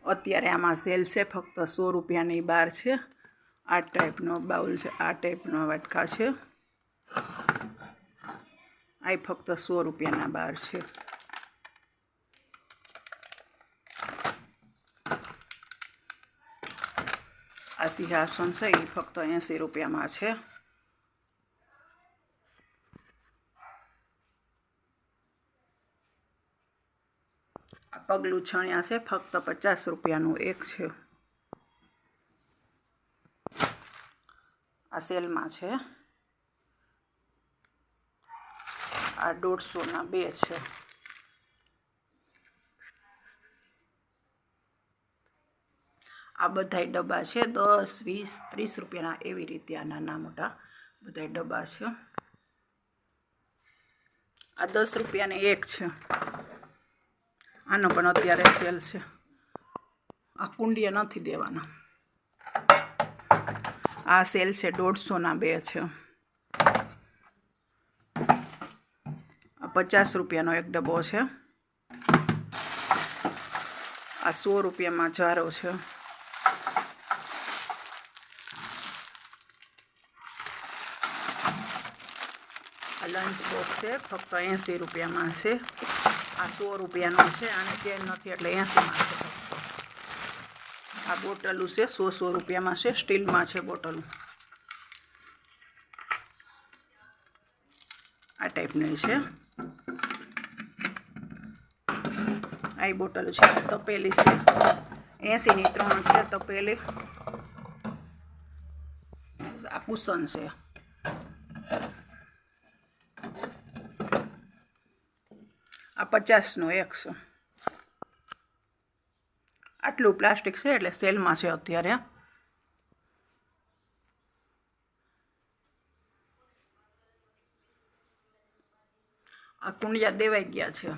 અત્યારે આમાં સેલ છે, ફક્ત 100 રૂપિયાની બહાર છે। આ ટાઈપનો બાઉલ છે, આ ટાઈપનો વાટકા છે, આ ફક્ત 100 રૂપિયાના બહાર છે। આ સિંહાસન છે એ ફક્ત 80 રૂપિયામાં છે। આ પગલું છણિયા છે, ફક્ત 50 રૂપિયાનું એક છે। આ સેલમાં છે, આ 150ના 2 છે। આ બધાય ડબ્બા છે 10, 20, 30 રૂપિયાના, એવી રીતે આ નાના મોટા બધાય ડબ્બા છે। આ 10 રૂપિયાની એક છે, આનો પણ અત્યારે સેલ છે। આ કુંડિયા નથી દેવાના, આ સેલ છે 150ના 2 છે। આ 50 રૂપિયાનો એક ડબ્બો છે। આ 100 રૂપિયામાં જારો છે। આ લંચ બોક્સ છે, ફક્ત 80 રૂપિયામાં છે। આ 100 રૂપિયાનો છે, આને ચેન નથી એટલે 80માં છે। આ બોટલું છે 100 રૂપિયામાં છે, સ્ટીલમાં છે બોટલું। આ ટાઈપની છે। આ બોટલ છે, તપેલી છે, 80ની 3 છે તપેલી। આ કુશન છે, આ 50નો એક છે। આટલું પ્લાસ્ટિક છે એટલે સેલમાં છે અત્યારે। આ કુંડિયા દેવાઈ ગયા છે।